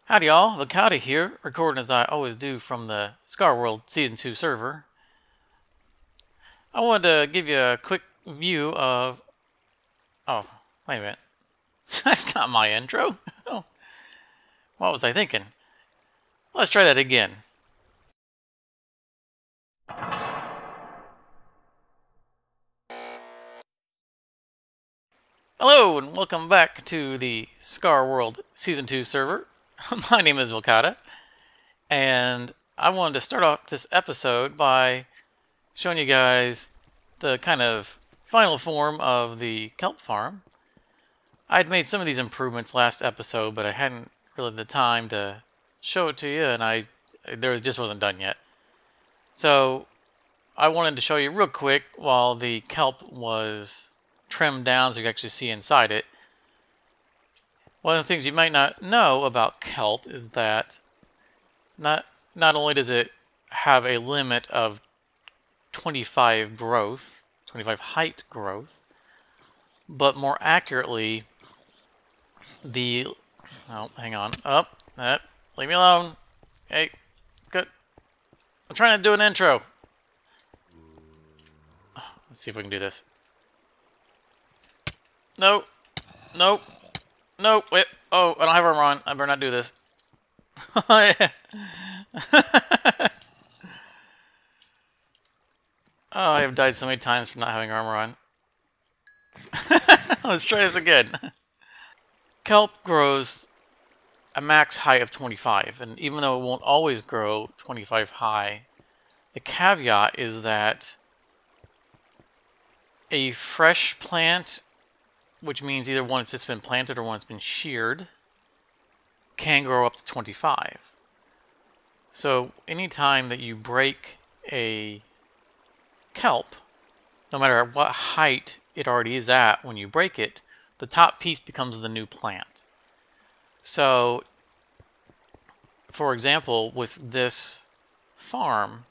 Howdy y'all, Vakata here, recording as I always do from the Scarworld Season 2 server. I wanted to give you a quick view of... Oh, wait a minute. That's not my intro. Oh, what was I thinking? Let's try that again. Hello, and welcome back to the Scarworld Season 2 server. My name is Vakata, and I wanted to start off this episode by showing you guys the kind of final form of the kelp farm. I'd made some of these improvements last episode, but I hadn't really the time to show it to you, and there just wasn't done yet. So I wanted to show you real quick while the kelp was trimmed down so you can actually see inside it. One of the things you might not know about kelp is that not only does it have a limit of 25 height growth, but more accurately, oh, hang on. Leave me alone. Hey, good. I'm trying to do an intro. Let's see if we can do this. Nope. Nope. Nope. Wait. Oh, I don't have armor on. I better not do this. Oh, I have died so many times from not having armor on. Let's try this again. Kelp grows a max height of 25, and even though it won't always grow 25 high, the caveat is that a fresh plant, which means either one that's just been planted or one that's been sheared, can grow up to 25. So anytime that you break a kelp, no matter what height it already is at when you break it, the top piece becomes the new plant. So, for example, with this farm,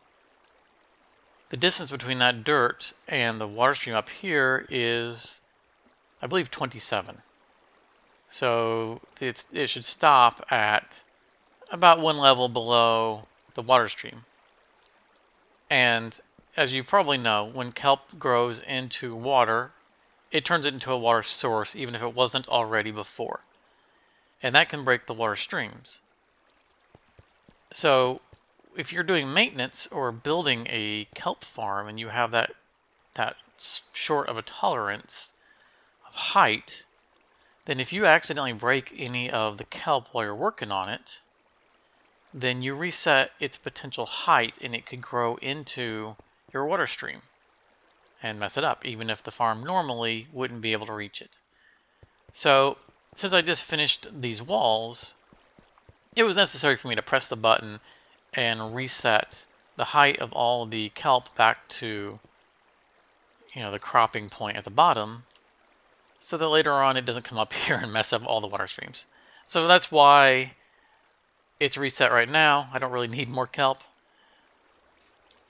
the distance between that dirt and the water stream up here is, I believe, 27. So it should stop at about one level below the water stream. And as you probably know, when kelp grows into water, it turns it into a water source, even if it wasn't already before. And that can break the water streams. So if you're doing maintenance or building a kelp farm and you have that short of a tolerance of height, then if you accidentally break any of the kelp while you're working on it, then you reset its potential height and it could grow into your water stream and mess it up, even if the farm normally wouldn't be able to reach it. So since I just finished these walls, it was necessary for me to press the button and reset the height of all the kelp back to, the cropping point at the bottom, so that later on it doesn't come up here and mess up all the water streams. So that's why it's reset right now. I don't really need more kelp.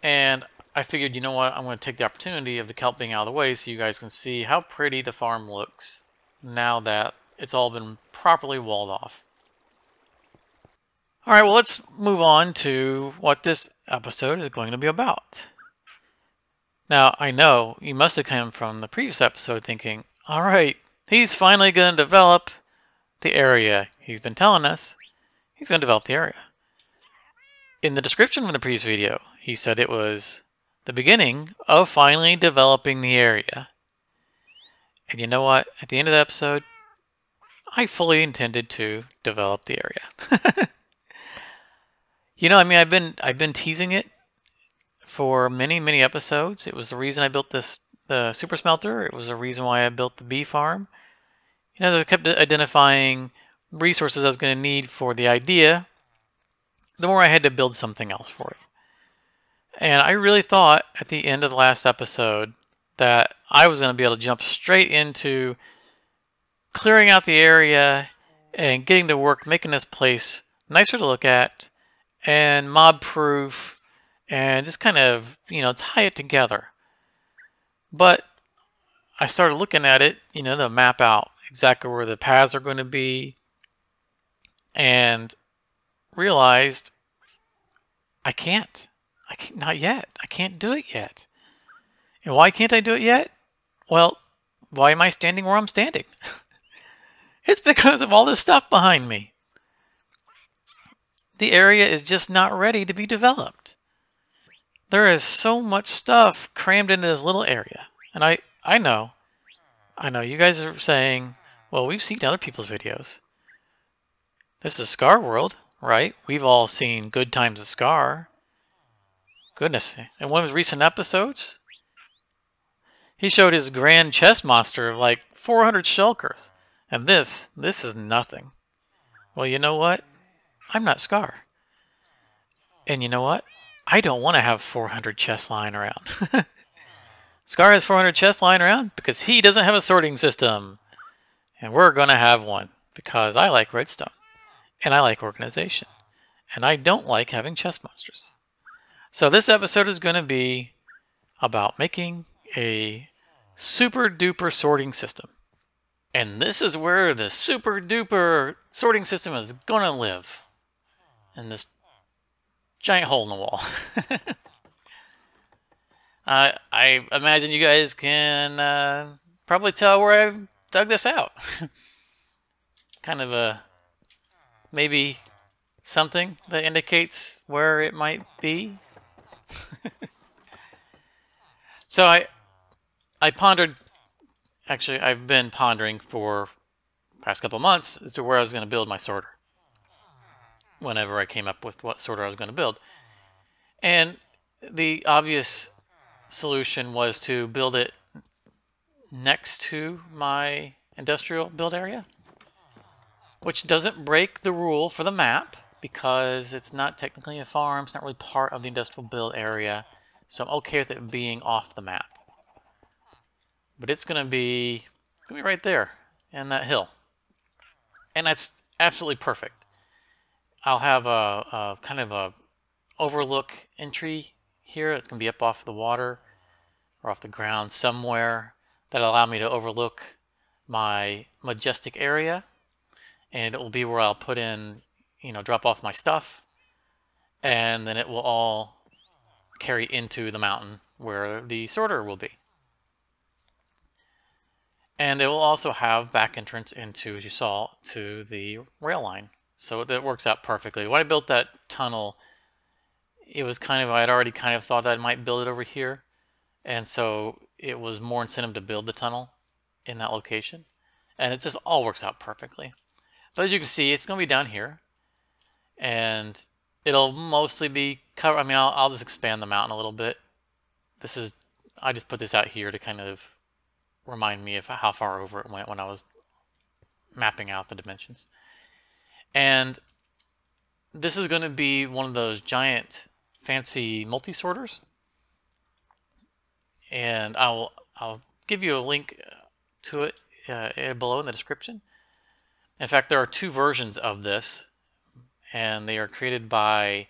And I figured, you know what, I'm going to take the opportunity of the kelp being out of the way so you guys can see how pretty the farm looks now that it's all been properly walled off. Alright, well, let's move on to what this episode is going to be about. Now, I know you must have come from the previous episode thinking, alright, he's finally going to develop the area. He's been telling us he's going to develop the area. In the description from the previous video, he said it was the beginning of finally developing the area. And you know what? At the end of the episode, I fully intended to develop the area. I've been teasing it for many episodes. It was the reason I built the super smelter. It was the reason why I built the bee farm. I kept identifying resources I was going to need for the idea, the more I had to build something else for it. And I really thought at the end of the last episode that I was going to be able to jump straight into clearing out the area and getting to work making this place nicer to look at and mob proof and just kind of, tie it together. But I started looking at it, to map out exactly where the paths are going to be and realized I can't. Not yet. I can't do it yet. And why can't I do it yet? Well, why am I standing where I'm standing? It's because of all this stuff behind me. The area is just not ready to be developed. There is so much stuff crammed into this little area. And I know you guys are saying, well, we've seen other people's videos. This is Scarworld, right? We've all seen Good Times at Scar. Goodness. In one of his recent episodes, he showed his grand chest monster of like 400 shulkers. And this is nothing. Well, you know what? I'm not Scar. And you know what? I don't want to have 400 chests lying around. Scar has 400 chests lying around because he doesn't have a sorting system. And we're going to have one because I like redstone. And I like organization. And I don't like having chest monsters. So this episode is going to be about making a super duper sorting system. And this is where the super duper sorting system is going to live. In this giant hole in the wall. I imagine you guys can probably tell where I dug this out. Kind of a maybe something that indicates where it might be. So I pondered, actually I've been pondering for the past couple months as to where I was going to build my sorter. Whenever I came up with what sorter I was going to build. And the obvious solution was to build it next to my industrial build area, which doesn't break the rule for the map because it's not technically a farm, it's not really part of the industrial build area, so I'm okay with it being off the map. But it's going to be right there in that hill. And that's absolutely perfect. I'll have a kind of a overlook entry here. It's going to be up off the water or off the ground somewhere that'll allow me to overlook my majestic area. And it will be where I'll put in, drop off my stuff. And then it will all carry into the mountain where the sorter will be. And it will also have back entrance into, as you saw, to the rail line. So that works out perfectly. When I built that tunnel, it was kind of, I had already kind of thought that I might build it over here. And so it was more incentive to build the tunnel in that location. And it just all works out perfectly. But as you can see, it's going to be down here. And it'll mostly be covered. I mean, I'll just expand the mountain a little bit. I just put this out here to kind of remind me of how far over it went when I was mapping out the dimensions. And this is going to be one of those giant fancy multi-sorters. And I'll give you a link to it below in the description. In fact, there are two versions of this. And they are created by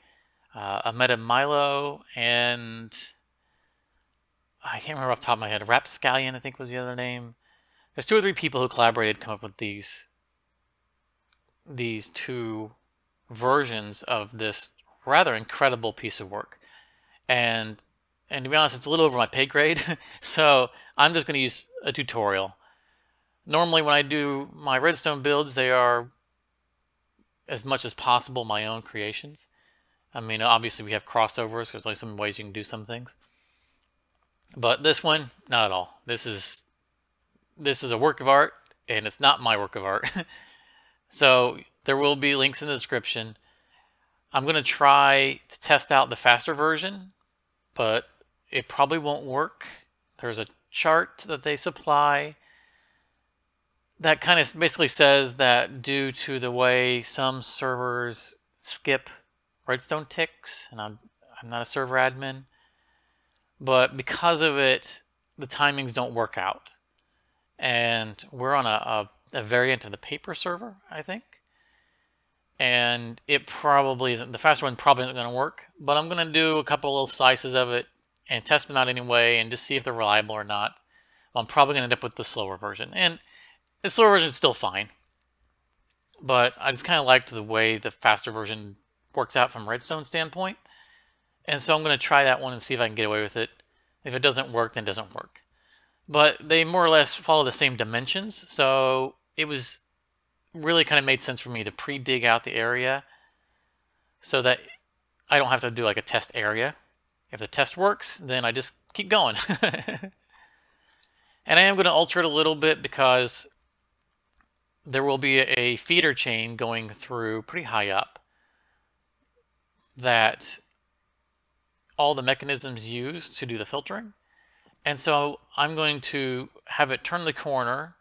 a metamilo and I can't remember off the top of my head. Rapscallion, I think was the other name. There's 2 or 3 people who collaborated to come up with these two versions of this rather incredible piece of work. And to be honest, it's a little over my pay grade, so I'm just going to use a tutorial. Normally when I do my redstone builds, they are as much as possible my own creations. I mean, obviously we have crossovers, there's like some ways you can do some things. But this one, not at all. This is a work of art, and it's not my work of art. So there will be links in the description. I'm going to try to test out the faster version, but it probably won't work. There's a chart that they supply that kind of basically says that due to the way some servers skip redstone ticks, and I'm not a server admin, but because of it, the timings don't work out. And we're on a variant of the paper server, I think. And it probably isn't, the faster one probably isn't going to work, but I'm going to do a couple little slices of it and test them out anyway and just see if they're reliable or not. I'm probably going to end up with the slower version. And the slower version is still fine. But I just kind of liked the way the faster version works out from redstone standpoint. And so I'm going to try that one and see if I can get away with it. If it doesn't work, then it doesn't work. But they more or less follow the same dimensions, so it was really kind of made sense for me to pre-dig out the area so that I don't have to do like a test area. If the test works, then I just keep going. And I am going to alter it a little bit because there will be a feeder chain going through pretty high up that all the mechanisms use to do the filtering. And so I'm going to have it turn the corner,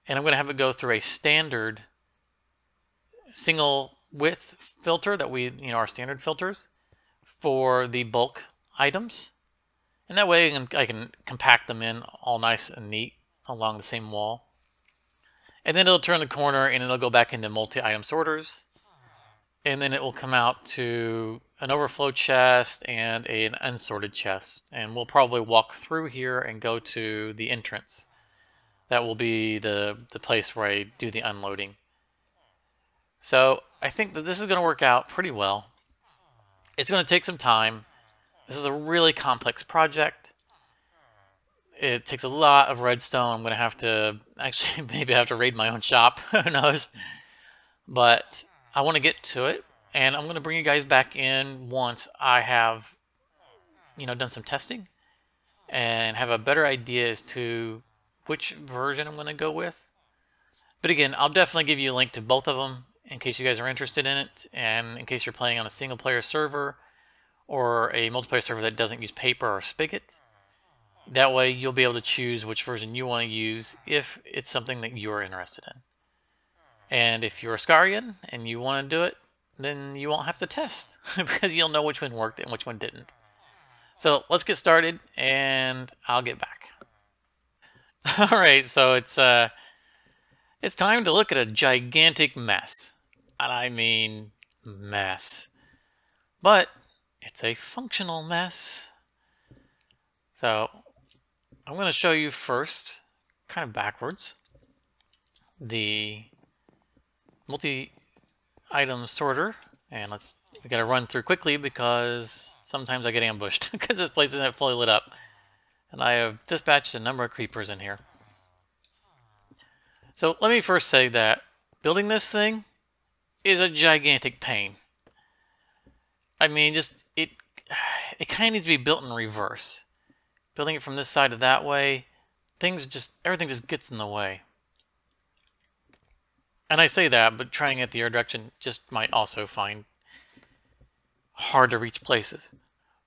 and I'm going to have it go through a standard single width filter that we, our standard filters for the bulk items. And that way I can compact them in all nice and neat along the same wall. And then it'll turn the corner and it'll go back into multi-item sorters. And then it will come out to an overflow chest and an unsorted chest. And we'll probably walk through here and go to the entrance. That will be the place where I do the unloading. So I think that this is going to work out pretty well. It's going to take some time. This is a really complex project. It takes a lot of redstone. I'm going to have to, actually, maybe I have to raid my own shop. Who knows? But I want to get to it. And I'm going to bring you guys back in once I have, done some testing. And have a better idea as to which version I'm going to go with. But again, I'll definitely give you a link to both of them in case you guys are interested in it. And in case you're playing on a single player server or a multiplayer server that doesn't use paper or spigot. That way you'll be able to choose which version you want to use if it's something that you're interested in. And if you're a Scarian and you want to do it, then you won't have to test because you'll know which one worked and which one didn't. So let's get started and I'll get back. Alright, so it's time to look at a gigantic mess. And I mean mess. But it's a functional mess. So I'm going to show you first, kind of backwards, the multi-item sorter. And we got to run through quickly because sometimes I get ambushed because this place isn't fully lit up. And I have dispatched a number of creepers in here. So let me first say that building this thing is a gigantic pain. I mean, it kind of needs to be built in reverse. Building it from this side to that way, everything just gets in the way. And I say that, but trying it the other direction just might also find hard to reach places.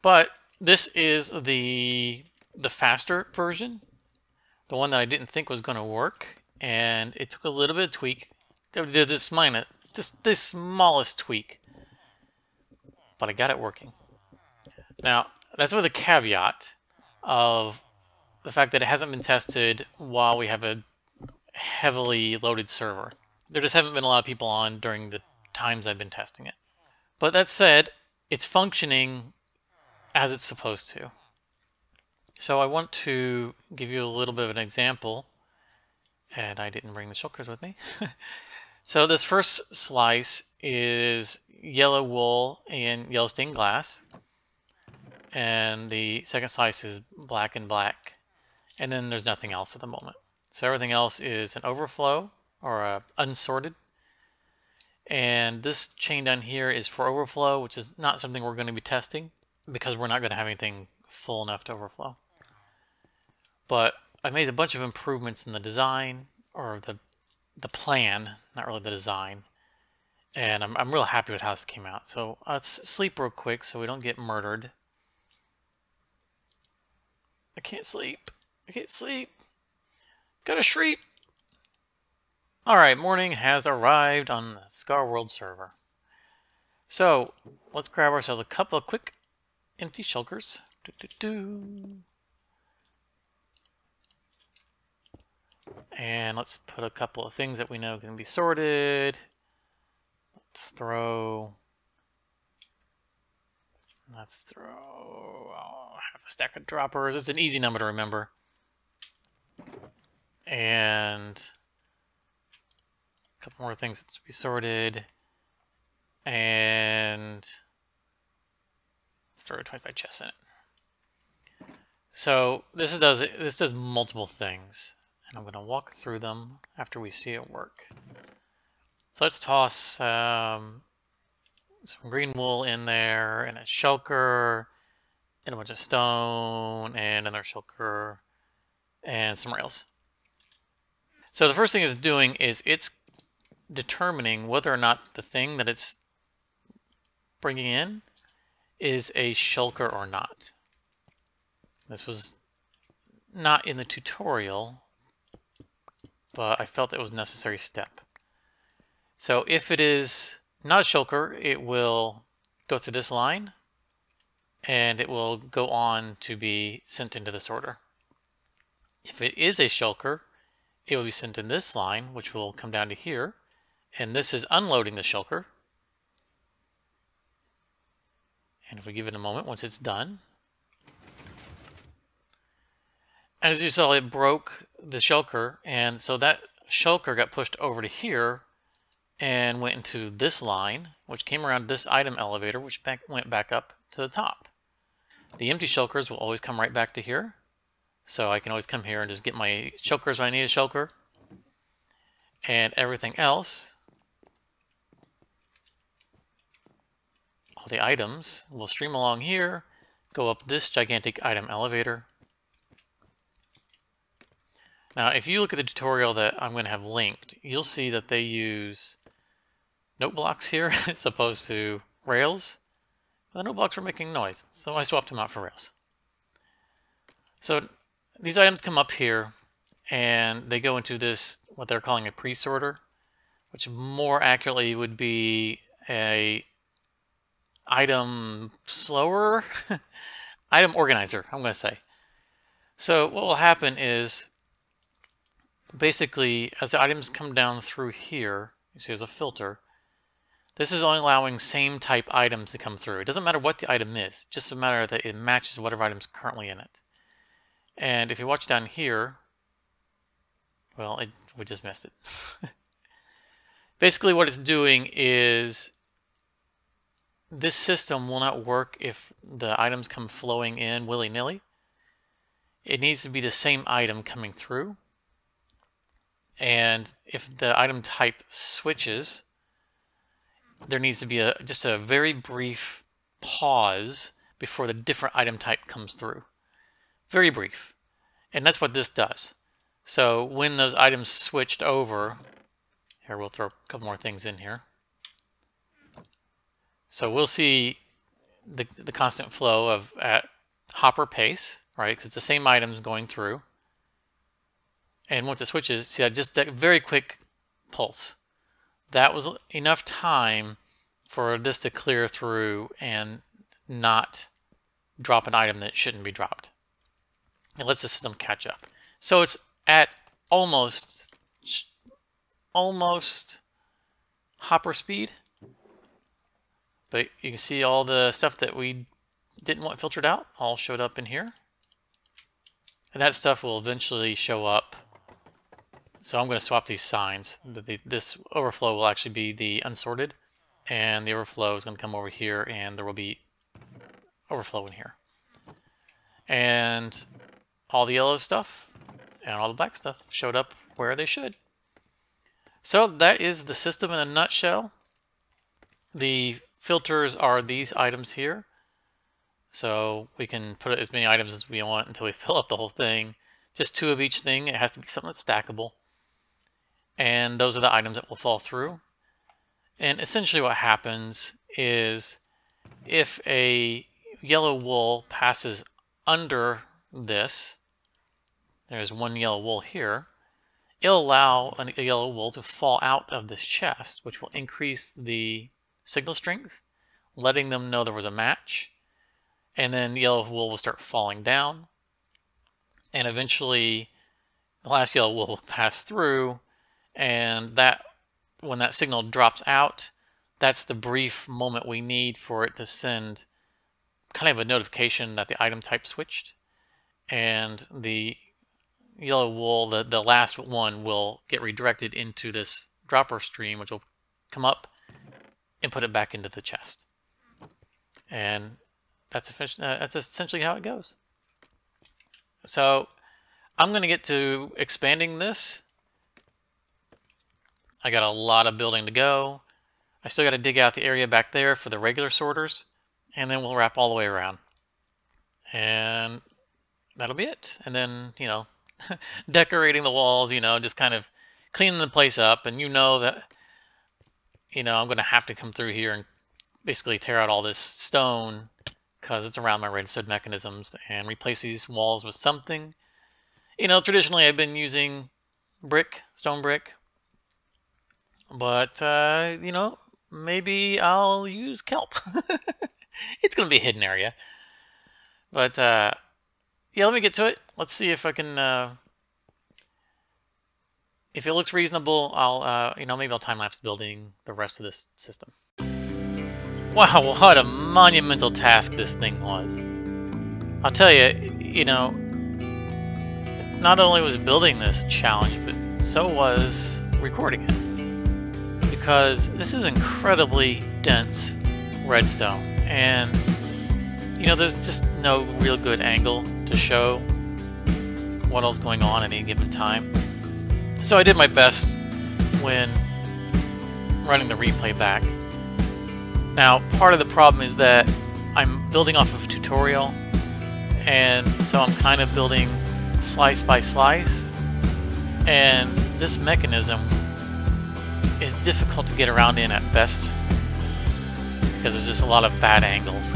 But this is the faster version, the one that I didn't think was going to work, and it took a little bit of tweak. They did this smallest tweak, but I got it working. Now, that's with a caveat of the fact that it hasn't been tested while we have a heavily loaded server. There just haven't been a lot of people on during the times I've been testing it. But that said, it's functioning as it's supposed to. So I want to give you a little bit of an example. And I didn't bring the shulkers with me. So this first slice is yellow wool and yellow stained glass. And the second slice is black and black. And then there's nothing else at the moment. So everything else is an overflow or a unsorted. And this chain down here is for overflow, which is not something we're going to be testing because we're not going to have anything full enough to overflow. But I made a bunch of improvements in the design, or the plan, not really the design. And I'm real happy with how this came out. So let's sleep real quick so we don't get murdered. I can't sleep. I can't sleep. Gotta sleep. Alright, morning has arrived on the Scarworld server. So let's grab ourselves a couple of quick empty shulkers. And let's put a couple of things that we know can be sorted. Let's throw half a stack of droppers. It's an easy number to remember. And a couple more things that to be sorted. and throw 25 chests in it. So this does multiple things, and I'm going to walk through them after we see it work. So let's toss some green wool in there, and a shulker, and a bunch of stone, and another shulker, and some rails. So the first thing it's doing is it's determining whether or not the thing that it's bringing in is a shulker or not. This was not in the tutorial, but I felt it was a necessary step. So if it is not a shulker, it will go through this line, and it will go on to be sent into this order. If it is a shulker, it will be sent in this line, which will come down to here, and this is unloading the shulker. And if we give it a moment, once it's done, and as you saw, it broke the shulker, and so that shulker got pushed over to here and went into this line, which came around this item elevator, which went back up to the top. The empty shulkers will always come right back to here, so I can always come here and just get my shulkers when I need a shulker, and everything else, all the items, will stream along here, go up this gigantic item elevator. Now, if you look at the tutorial that I'm going to have linked, you'll see that they use note blocks here as opposed to rails. The note blocks were making noise, so I swapped them out for rails. So these items come up here, and they go into this, what they're calling a pre-sorter, which more accurately would be a item slower, item organizer, I'm going to say. So what will happen is, basically, as the items come down through here, you see there's a filter. This is only allowing same type items to come through. It doesn't matter what the item is, it's just a matter that it matches whatever item's currently in it. And if you watch down here, well, we just missed it. Basically what it's doing is this system will not work if the items come flowing in willy-nilly. It needs to be the same item coming through. And if the item type switches, there needs to be just a very brief pause before the different item type comes through. Very brief. And that's what this does. So when those items switched over, here we'll throw a couple more things in here. So we'll see the constant flow of at hopper pace, right? Because it's the same items going through. And once it switches, see that just that very quick pulse. That was enough time for this to clear through and not drop an item that shouldn't be dropped. It lets the system catch up. So it's at almost hopper speed. But you can see all the stuff that we didn't want filtered out all showed up in here. And that stuff will eventually show up. So I'm going to swap these signs. This overflow will actually be the unsorted, and the overflow is going to come over here, and there will be overflow in here. And all the yellow stuff and all the black stuff showed up where they should. So that is the system in a nutshell. The filters are these items here. So we can put as many items as we want until we fill up the whole thing. Just 2 of each thing. It has to be something that's stackable. And those are the items that will fall through. And essentially what happens is if a yellow wool passes under this, there's one yellow wool here, it'll allow a yellow wool to fall out of this chest, which will increase the signal strength, letting them know there was a match. And then the yellow wool will start falling down. And eventually the last yellow wool will pass through. And that, when that signal drops out, that's the brief moment we need for it to send kind of a notification that the item type switched. And the yellow wool, the last one, will get redirected into this dropper stream, which will come up and put it back into the chest. And that's essentially how it goes. So I'm going to get to expanding this. I got a lot of building to go. I still got to dig out the area back there for the regular sorters, and then we'll wrap all the way around. And that'll be it. And then, you know, decorating the walls, you know, just kind of cleaning the place up. And you know that, you know, I'm going to have to come through here and basically tear out all this stone because it's around my redstone mechanisms and replace these walls with something. You know, traditionally I've been using brick, stone brick. But, you know, maybe I'll use kelp. It's going to be a hidden area. But, yeah, let me get to it. Let's see if I can, if it looks reasonable, I'll, you know, maybe I'll time-lapse building the rest of this system. Wow, what a monumental task this thing was. I'll tell you, you know, not only was building this a challenge, but so was recording it. Because this is incredibly dense redstone, and you know, there's just no real good angle to show what else is going on at any given time. So I did my best when running the replay back. Now, part of the problem is that I'm building off of a tutorial, and so I'm kind of building slice by slice, and this mechanism is difficult to get around in at best because there's just a lot of bad angles.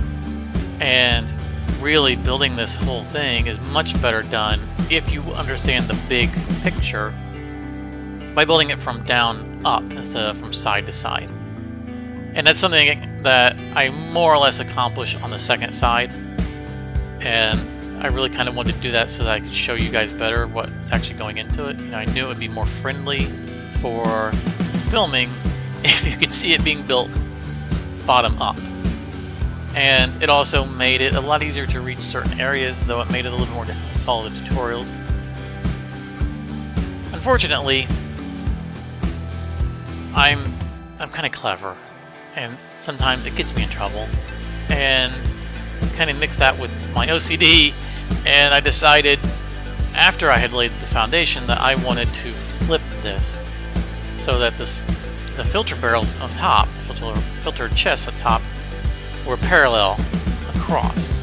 And really building this whole thing is much better done if you understand the big picture by building it from down up instead of from side to side. And that's something that I more or less accomplished on the second side, and I really kind of wanted to do that so that I could show you guys better what's actually going into it. You know, I knew it would be more friendly for filming if you could see it being built bottom up. And it also made it a lot easier to reach certain areas, though it made it a little more difficult to follow the tutorials. Unfortunately, I'm kind of clever, and sometimes it gets me in trouble, and kind of mix that with my OCD, and I decided after I had laid the foundation that I wanted to flip this so that the filter barrels on top, filter chests on top, were parallel across.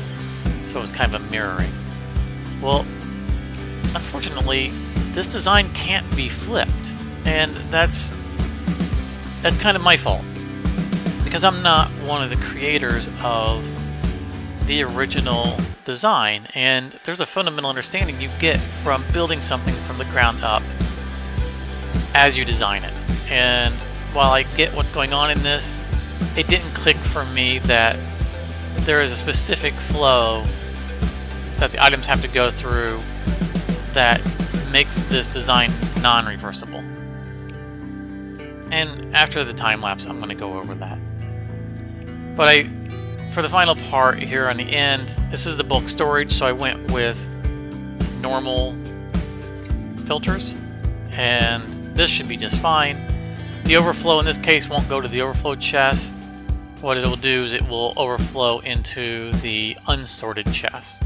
So it was kind of a mirroring. Well, unfortunately, this design can't be flipped, and that's kind of my fault, because I'm not one of the creators of the original design, and there's a fundamental understanding you get from building something from the ground up as you design it. And while I get what's going on in this, it didn't click for me that there is a specific flow that the items have to go through that makes this design non-reversible. And after the time lapse, I'm going to go over that. But for the final part here on the end, this is the bulk storage, so I went with normal filters, and this should be just fine. The overflow in this case won't go to the overflow chest. What it will do is it will overflow into the unsorted chest,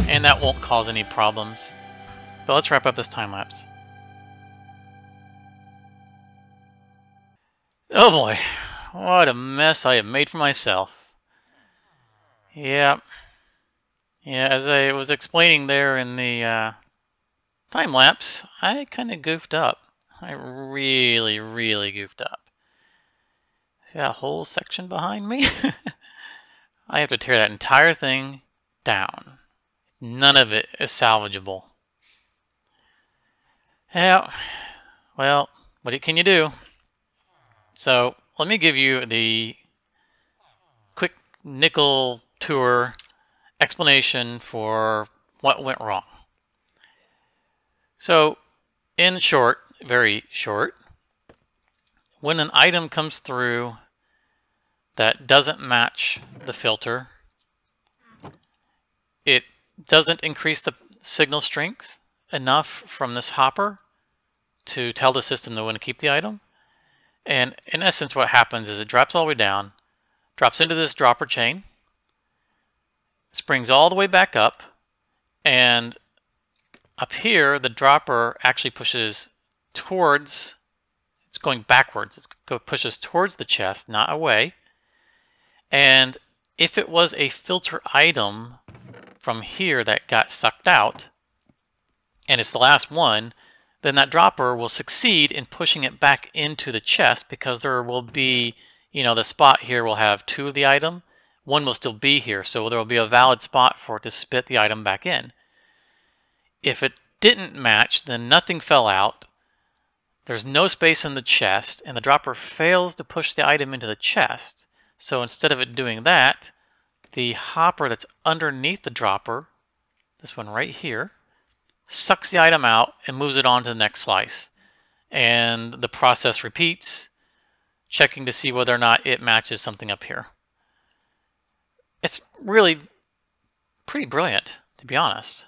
and that won't cause any problems. But let's wrap up this time lapse. Oh boy, what a mess I have made for myself. Yeah, as I was explaining there in the time lapse, I kind of goofed up. I really, really goofed up. See that whole section behind me? I have to tear that entire thing down. None of it is salvageable. Yeah, well, what can you do? So, let me give you the quick nickel tour explanation for what went wrong. So, in short, very short, when an item comes through that doesn't match the filter, it doesn't increase the signal strength enough from this hopper to tell the system they want to keep the item. And in essence, what happens is it drops all the way down, drops into this dropper chain, springs all the way back up, and up here, the dropper actually pushes towards, it's going backwards. It pushes towards the chest, not away. And if it was a filter item from here that got sucked out, and it's the last one, then that dropper will succeed in pushing it back into the chest, because there will be, you know, the spot here will have 2 of the item. One will still be here, so there will be a valid spot for it to spit the item back in. If it didn't match, then nothing fell out. There's no space in the chest, and the dropper fails to push the item into the chest. So instead of it doing that, the hopper that's underneath the dropper, this one right here, sucks the item out and moves it on to the next slice. And the process repeats, checking to see whether or not it matches something up here. It's really pretty brilliant, to be honest.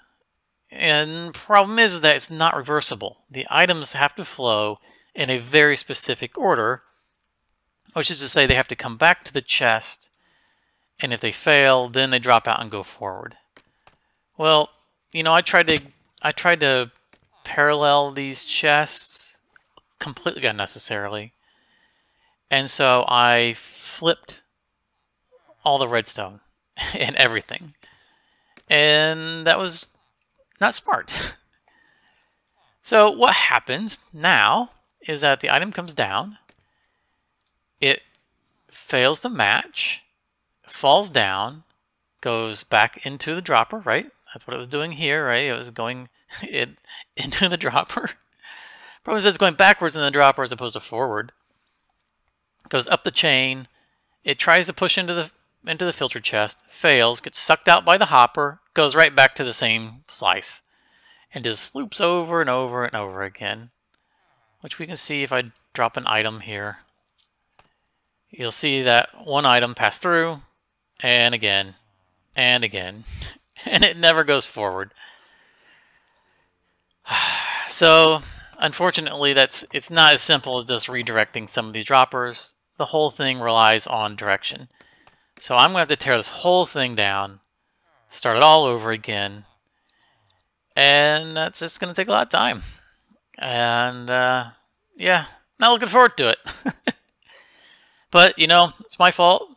And the problem is that it's not reversible. The items have to flow in a very specific order, which is to say they have to come back to the chest, and if they fail, then they drop out and go forward. Well, you know, I tried to parallel these chests completely unnecessarily, and so I flipped all the redstone and everything, and that was not smart. So what happens now is that the item comes down, it fails to match, falls down, goes back into the dropper, right? That's what it was doing here, right? It was going into the dropper. Problem is it's going backwards in the dropper as opposed to forward. Goes up the chain, it tries to push into the filter chest, fails, gets sucked out by the hopper, goes right back to the same slice, and just loops over and over and over again, which we can see if I drop an item here. You'll see that one item passed through, and again, and again, and it never goes forward. So, unfortunately, it's not as simple as just redirecting some of these droppers. The whole thing relies on direction. So I'm going to have to tear this whole thing down, start it all over again, and that's just going to take a lot of time. And, yeah, not looking forward to it. But, you know, it's my fault.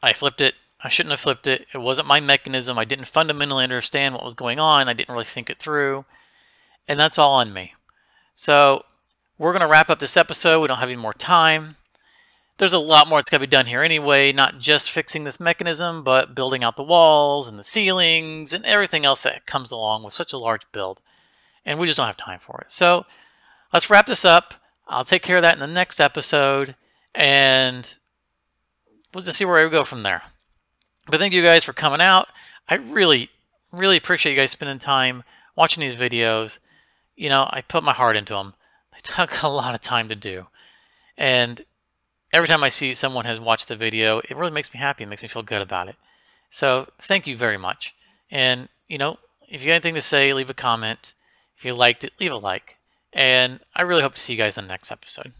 I flipped it. I shouldn't have flipped it. It wasn't my mechanism. I didn't fundamentally understand what was going on. I didn't really think it through. And that's all on me. So, we're going to wrap up this episode. We don't have any more time. There's a lot more that's got to be done here anyway, not just fixing this mechanism, but building out the walls and the ceilings and everything else that comes along with such a large build. And we just don't have time for it. So let's wrap this up. I'll take care of that in the next episode, and we'll just see where we go from there. But thank you guys for coming out. I really, really appreciate you guys spending time watching these videos. You know, I put my heart into them. They took a lot of time to do. And every time I see someone has watched the video, it really makes me happy. It makes me feel good about it. So thank you very much. And, you know, if you got anything to say, leave a comment. If you liked it, leave a like. And I really hope to see you guys in the next episode.